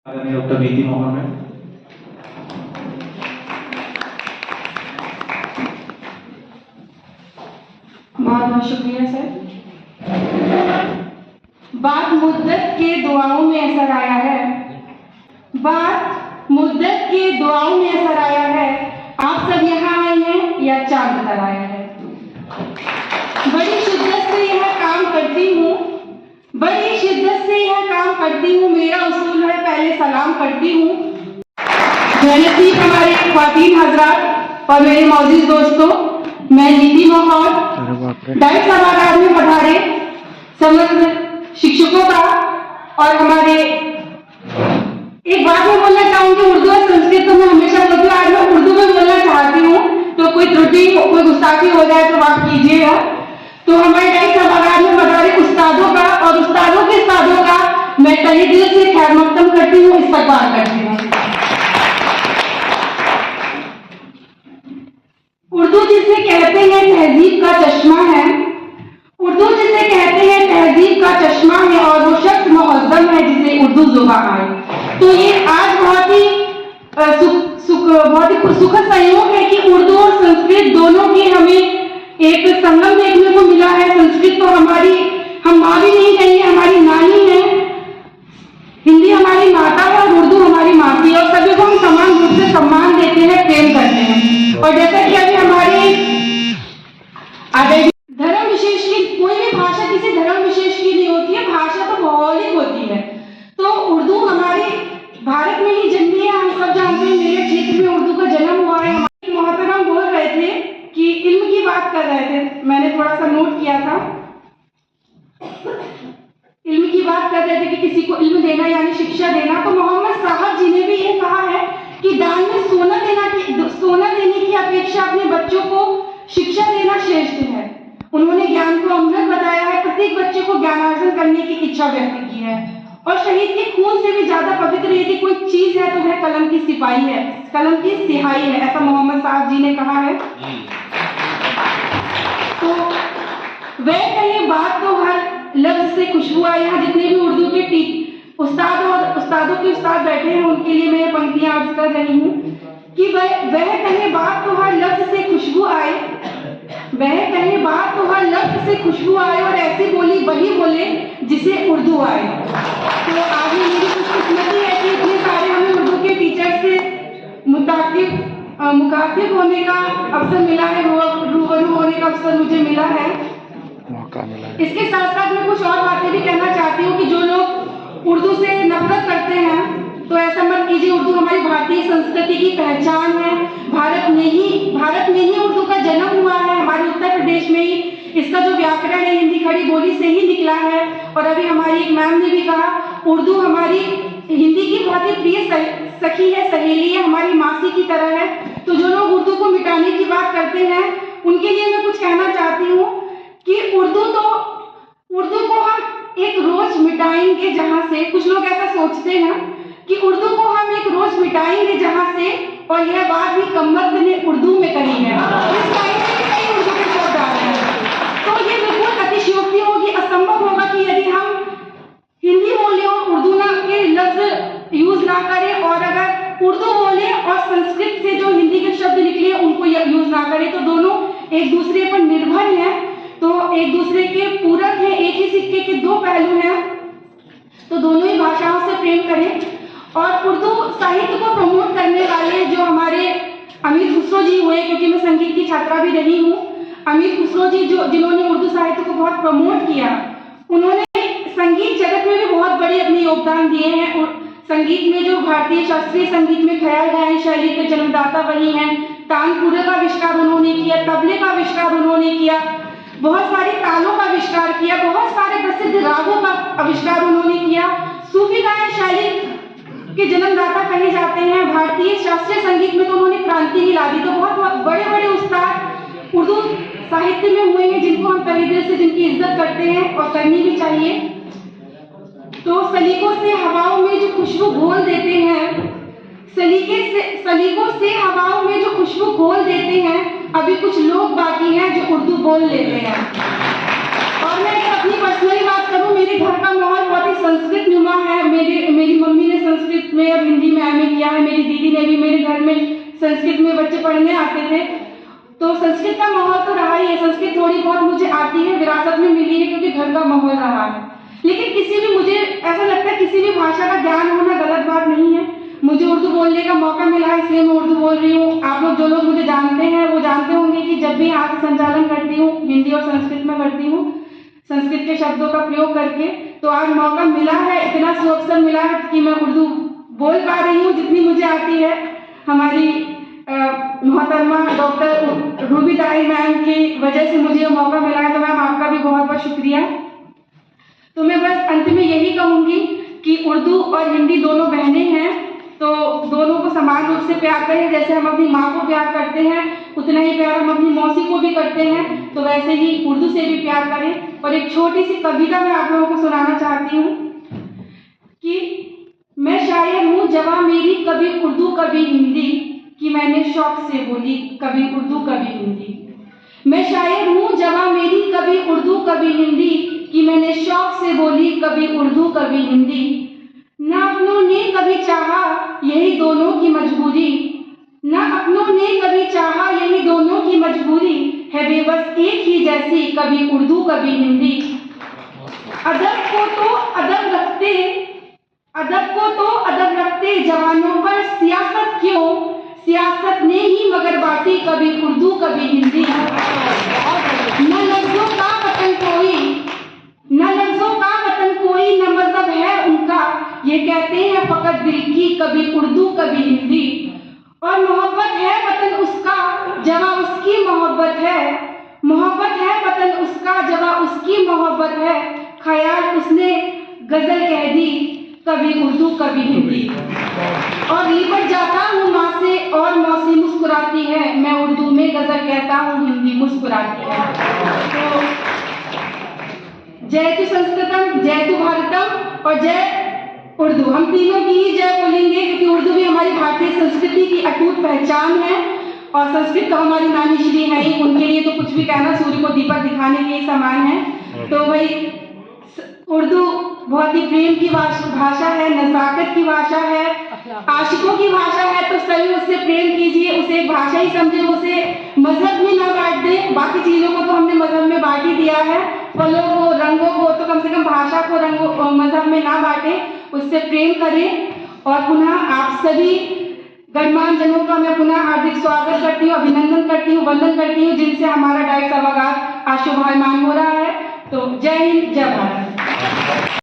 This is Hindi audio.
डॉक्टर नीति मोहन है। बहुत बहुत शुक्रिया सर। बात मुद्दत के दुआओं में असर आया है, बात मुद्दत के दुआओं में असर आया है। आप सब यहाँ आए हैं या चांद नजर आया है। बड़ी शिद्दत से यह काम करती हूँ, बड़ी शिद्दत से यह काम करती हूँ। मेरा उसूल है पहले सलाम करती हूँ। नसीब हमारे ख्वातीन हजरात और मेरे मौजूद दोस्तों, मैं नीति मोहन डाइट सभागार में पधारे समस्त शिक्षकों का और हमारे एक बात मैं बोलना चाहूंगी। उर्दू और संस्कृत तो मैं हमेशा बोलती हूँ, आज मैं उर्दू में बोलना चाहती हूँ, तो कोई त्रुटि कोई गुस्ताखी हो जाए तो माफ कीजिएगा। तो हमारे डाइट सभागार में पधारे उस्तादों का और उस्तादों के उस्तादों का मैं तहे दिल से खैर मकदम करती हूँ, इस्तकबाल करती हूँ। उर्दू जिसे कहते हैं तहजीब का चश्मा है, उर्दू जिसे कहते हैं तहजीब का चश्मा है, और वो शख्स मुअज़्ज़म है जिसे उर्दू ज़ुबान आए। तो ये आज बहुत ही सुखद संयोग है कि उर्दू और संस्कृत दोनों की हमें एक संगम देखने को मिला है। संस्कृत तो हमारी हम माँ भी नहीं कहेंगे, हमारी नानी है। हिंदी हमारी माता है और उर्दू हमारी माती है, और सभी को हम समान रूप से सम्मान देते हैं, प्रेम करते हैं। और जैसा कि अभी हमारे धर्म विशेष की कोई भी भाषा किसी धर्म विशेष की नहीं होती है, भाषा तो भौगोलिक होती है। तो उर्दू हमारे भारत में ही जन्मी है, हम सब जानते हैं। मेरे क्षेत्र में उर्दू का जन्म हुआ है। हमारे मोहतरम बोल रहे थे कि इल्म की बात कर रहे थे, मैंने थोड़ा सा नोट किया था। इल्म की बात कर रहे थे कि किसी को इल्म देना यानी शिक्षा देना। तो मोहम्मद साहब जी ने भी ये कहा है कि दान में सोना देने की अपेक्षा अपने बच्चों को शिक्षा देना श्रेष्ठ है। उन्होंने ज्ञान को अमृत बताया है, प्रत्येक बच्चे को ज्ञानार्जन करने की इच्छा व्यक्त की है। और शहीद के खून से भी ज्यादा पवित्र यदि कोई चीज है तो वह कलम की सिपाही है, कलम की सिहाई है, ऐसा मोहम्मद साहब जी ने कहा है। तो वह कहीं बात तो हर लफ्ज से खुशबू आई। यहाँ जितने भी उर्दू के उस्ताद और उस्तादों के उस्ताद बैठे हैं उनके लिए मैं पंक्तियां अर्ज कर रही हूँ कि वह कहे बात तो हर लफ्ज से खुशबू आए, वह कहे बात तो हर लफ्ज से खुशबू आए, और ऐसी बोली वही बोले जिसे उर्दू आए। तो आगे मेरी खुशकिस्मती है कि इतने सारे हमें उर्दू के टीचर से मुखातिब होने का अवसर मिला है, रूबरू होने का अवसर मुझे मिला है। इसके साथ साथ मैं कुछ और बातें भी कहना चाहती हूँ कि जो लोग उर्दू से नफरत करते हैं तो ऐसा मत कीजिए। उर्दू हमारी भारतीय संस्कृति की पहचान है। भारत में ही उर्दू का जन्म हुआ है, हमारे उत्तर प्रदेश में ही इसका जो व्याकरण है हिंदी खड़ी बोली से ही निकला है। और अभी हमारी एक मैम ने भी कहा उर्दू हमारी हिंदी की बहुत ही प्रिय सखी है, सहेली है, हमारी मासी की तरह है। तो जो लोग उर्दू को मिटाने की बात करते हैं उनके लिए मैं कुछ कहना चाहती हूँ कि उर्दू को हम एक रोज मिटाएंगे जहां से, कुछ लोग ऐसा सोचते हैं कि उर्दू को हम एक रोज मिटाएंगे जहां से, और यह बात भी कमबख्त ने उर्दू में कही है। इस टाइम में कई उर्दू के शब्द आ रहे हैं, तो ये बिल्कुल अतिशयोक्ति होगी, असंभव होगा कि यदि हम हिंदी बोले और उर्दू ना के लफ्ज यूज ना करें, और अगर उर्दू बोले और संस्कृत से जो हिंदी के शब्द निकले उनको यूज ना करें, तो दोनों एक दूसरे पर निर्भर हैं, तो एक दूसरे के पूरक हैं, एक ही सिक्के के दो पहलू हैं। तो दोनों ही भाषाओं से प्रेम करें। और उर्दू साहित्य को प्रमोट करने वाले जो हमारे अमीर खुसरो जी हुए, क्योंकि मैं संगीत की छात्रा भी रही हूँ, अमीर खुसरो जी जिन्होंने उर्दू साहित्य को बहुत प्रमोट किया, उन्होंने संगीत जगत में भी बहुत बड़े अपने योगदान दिए हैं। और संगीत में जो भारतीय शास्त्रीय संगीत में ख्याल गायन शैली के जन्मदाता वही हैं। तानपुरे का आविष्कार उन्होंने किया, तबले का आविष्कार उन्होंने किया, बहुत सारे तालों का आविष्कार किया, बहुत सारे प्रसिद्ध रागों का आविष्कार उन्होंने किया। सूफी गायन शैली के जन्मदाता कहे जाते हैं। भारतीय शास्त्रीय संगीत में तो उन्होंने क्रांति ही ला दी। तो बहुत बड़े बड़े उस्ताद उर्दू साहित्य में हुए हैं जिनको हम तहे दिल से जिनकी इज्जत करते हैं और करनी भी चाहिए। तो सलीकों से हवाओं में जो खुशबू घोल देते हैं, सलीकों से हवाओं में जो खुशबू घोल देते हैं, अभी कुछ लोग बाकी हैं जो उर्दू बोल लेते हैं। और मैं अपनी पर्सनली बात करूं, मेरे घर का माहौल बहुत ही संस्कृत नुमा है। मेरी मम्मी ने संस्कृत में और हिंदी में एमए किया है, मेरी दीदी ने भी। मेरे घर में संस्कृत में बच्चे पढ़ने आते थे, तो संस्कृत का माहौल तो रहा ही है। संस्कृत थोड़ी बहुत मुझे आती है, विरासत में मिली है क्योंकि घर का माहौल रहा है। लेकिन किसी भी, मुझे ऐसा लगता है किसी भी भाषा का ज्ञान होना गलत बात नहीं है। मुझे उर्दू बोलने का मौका मिला है, इसलिए मैं उर्दू बोल रही हूँ। आप लोग जो लोग मुझे जानते हैं वो जानते होंगे कि जब भी हाथ से संचालन करती हूँ, हिंदी और संस्कृत में करती हूँ, संस्कृत के शब्दों का प्रयोग करके। तो आज मौका मिला है, इतना सुअवसर मिला है कि मैं उर्दू बोल पा रही हूँ जितनी मुझे आती है। हमारी मोहतरमा डॉक्टर रूबी ताहिर मैम की वजह से मुझे मौका मिला है, तो मैम आपका भी बहुत बहुत शुक्रिया। तो मैं बस अंत में यही कहूँगी कि उर्दू और हिंदी दोनों बहनें हैं, तो दोनों को समान रूप से प्यार करें। जैसे हम अपनी माँ को प्यार करते हैं, उतना ही प्यार हम अपनी मौसी को भी करते हैं, तो वैसे ही उर्दू से भी प्यार करें। और एक छोटी सी कविता मैं आप लोगों को सुनाना चाहती हूँ कि मैं शायर हूँ जवां मेरी कभी उर्दू कभी हिंदी, कि मैंने शौक से बोली कभी उर्दू कभी हिंदी। मैं शायर हूँ जवां मेरी कभी उर्दू कभी हिंदी, कि मैंने शौक से बोली कभी उर्दू कभी हिंदी। ना अपनों ने कभी चाहा यही दोनों की मजबूरी, ना अपनों ने कभी चाहा यही दोनों की मजबूरी, है बेबस एक ही जैसी कभी उर्दू कभी हिंदी। अदब को तो अदब रखते जवानों पर सियासत क्यों, सियासत ने ही मगर बांटी कभी उर्दू कभी हिंदी। न लफ्जों का वतन कोई न मजहब है उनका, ये कहते हैं फकत दिल की कभी उर्दू कभी हिंदी। और मोहब्बत है वतन उसका जवां उसकी मोहब्बत है, मोहब्बत है वतन उसका जवां उसकी मोहब्बत है, ख्याल उसने गजल कह दी कभी उर्दू कभी हिंदी। और लिपट जाता हूँ माँ से और मौसी मुस्कुराती है, मैं उर्दू में गजल कहता हूँ हिंदी मुस्कुराती है। तो जयतु संस्कृतम, जयतु भारतम और जय उर्दू, हम तीनों की ही जय बोलेंगे क्योंकि उर्दू भी हमारी भारतीय संस्कृति की अटूट पहचान है। और संस्कृत तो हमारी नानी श्री है ही, उनके लिए तो कुछ भी कहना सूर्य को दीपक दिखाने के समान है। तो भाई उर्दू बहुत ही प्रेम की भाषा है, नज़ाकत की भाषा है, आशिकों की भाषा है। तो सभी उससे प्रेम कीजिए, उसे एक भाषा ही समझे, उसे मजहब में ना बांट दे। बाकी चीज़ों को तो हमने मजहब में बांट ही दिया है, फलों को रंगों को, तो कम से कम भाषा को रंगों मजहब में ना बांटे, उससे प्रेम करें। और पुनः आप सभी गणमान्य जनों का मैं पुनः हार्दिक स्वागत करती हूँ, अभिनंदन करती हूँ, वंदन करती हूँ, जिनसे हमारा डायट सभागार आज शोभायमान हो रहा है। तो जय हिंद, जय भारत।